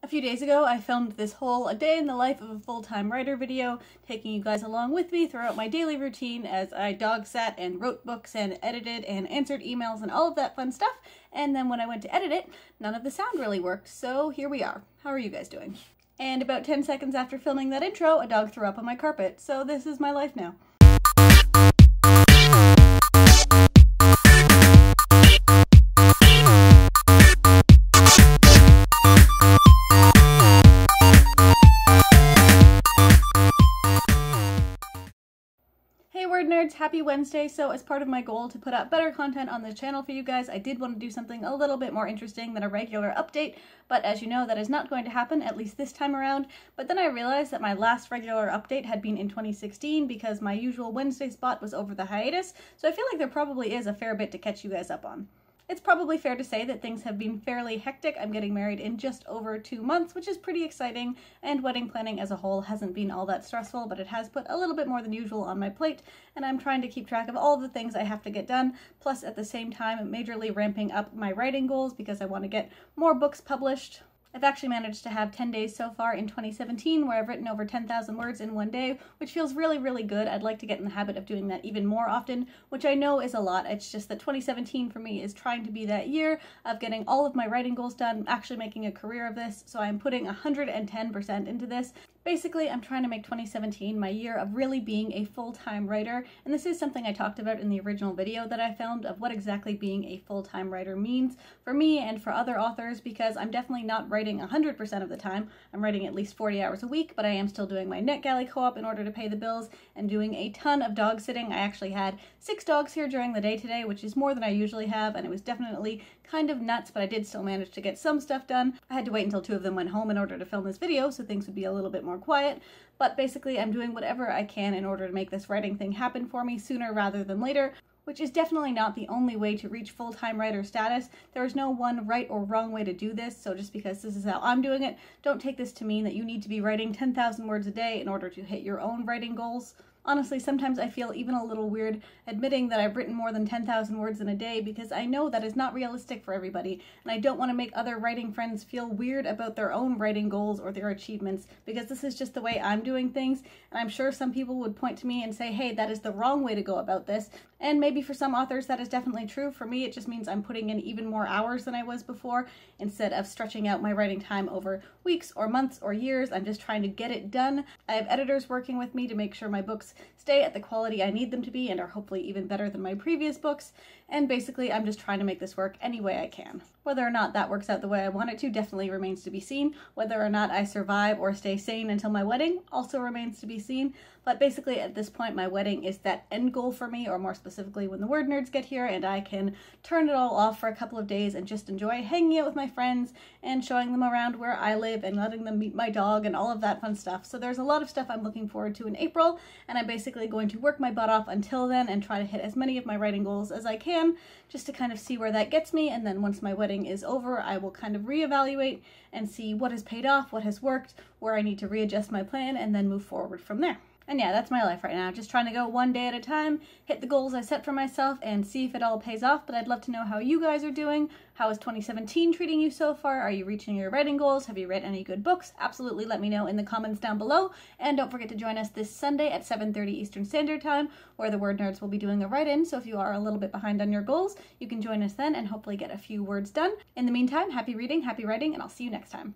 A few days ago, I filmed this whole A Day in the Life of a Full-Time Writer video, taking you guys along with me throughout my daily routine as I dog sat and wrote books and edited and answered emails and all of that fun stuff. And then when I went to edit it, none of the sound really worked, so here we are. How are you guys doing? And about 10 seconds after filming that intro, a dog threw up on my carpet, so this is my life now. Hey WordNerds, happy Wednesday. So as part of my goal to put up better content on the channel for you guys, I did want to do something a little bit more interesting than a regular update, but as you know, that is not going to happen, at least this time around. But then I realized that my last regular update had been in 2016 because my usual Wednesday spot was over the hiatus, so I feel like there probably is a fair bit to catch you guys up on. It's probably fair to say that things have been fairly hectic. I'm getting married in just over 2 months, which is pretty exciting, and wedding planning as a whole hasn't been all that stressful, but it has put a little bit more than usual on my plate, and I'm trying to keep track of all the things I have to get done, plus at the same time majorly ramping up my writing goals because I want to get more books published. I've actually managed to have 10 days so far in 2017 where I've written over 10,000 words in one day, which feels really, really good. I'd like to get in the habit of doing that even more often, which I know is a lot. It's just that 2017 for me is trying to be that year of getting all of my writing goals done, actually making a career of this, so I'm putting 110% into this. Basically, I'm trying to make 2017 my year of really being a full-time writer, and this is something I talked about in the original video that I filmed of what exactly being a full-time writer means for me and for other authors, because I'm definitely not writing 100% of the time. I'm writing at least 40 hours a week, but I am still doing my NetGalley co-op in order to pay the bills and doing a ton of dog sitting. I actually had 6 dogs here during the day today, which is more than I usually have, and it was definitely kind of nuts, but I did still manage to get some stuff done. I had to wait until 2 of them went home in order to film this video, so things would be a little bit more quiet, but basically I'm doing whatever I can in order to make this writing thing happen for me sooner rather than later, which is definitely not the only way to reach full-time writer status. There is no one right or wrong way to do this, so just because this is how I'm doing it, don't take this to mean that you need to be writing 10,000 words a day in order to hit your own writing goals. Honestly, sometimes I feel even a little weird admitting that I've written more than 10,000 words in a day because I know that is not realistic for everybody, and I don't want to make other writing friends feel weird about their own writing goals or their achievements, because this is just the way I'm doing things, and I'm sure some people would point to me and say, hey, that is the wrong way to go about this, and maybe for some authors that is definitely true. For me, it just means I'm putting in even more hours than I was before. Instead of stretching out my writing time over weeks or months or years, I'm just trying to get it done. I have editors working with me to make sure my books stay at the quality I need them to be and are hopefully even better than my previous books, and basically I'm just trying to make this work any way I can. Whether or not that works out the way I want it to definitely remains to be seen. Whether or not I survive or stay sane until my wedding also remains to be seen, but basically at this point my wedding is that end goal for me, or more specifically when the WordNerds get here and I can turn it all off for a couple of days and just enjoy hanging out with my friends and showing them around where I live and letting them meet my dog and all of that fun stuff. So there's a lot of stuff I'm looking forward to in April, and I'm basically going to work my butt off until then and try to hit as many of my writing goals as I can, just to kind of see where that gets me, and then once my wedding is over, I will kind of reevaluate and see what has paid off, what has worked, where I need to readjust my plan, and then move forward from there. And yeah, that's my life right now, just trying to go one day at a time, hit the goals I set for myself, and see if it all pays off. But I'd love to know how you guys are doing. How is 2017 treating you so far? Are you reaching your writing goals? Have you read any good books? Absolutely let me know in the comments down below. And don't forget to join us this Sunday at 7:30 Eastern Standard Time, where the WordNerds will be doing a write-in, so if you are a little bit behind on your goals, you can join us then and hopefully get a few words done. In the meantime, happy reading, happy writing, and I'll see you next time.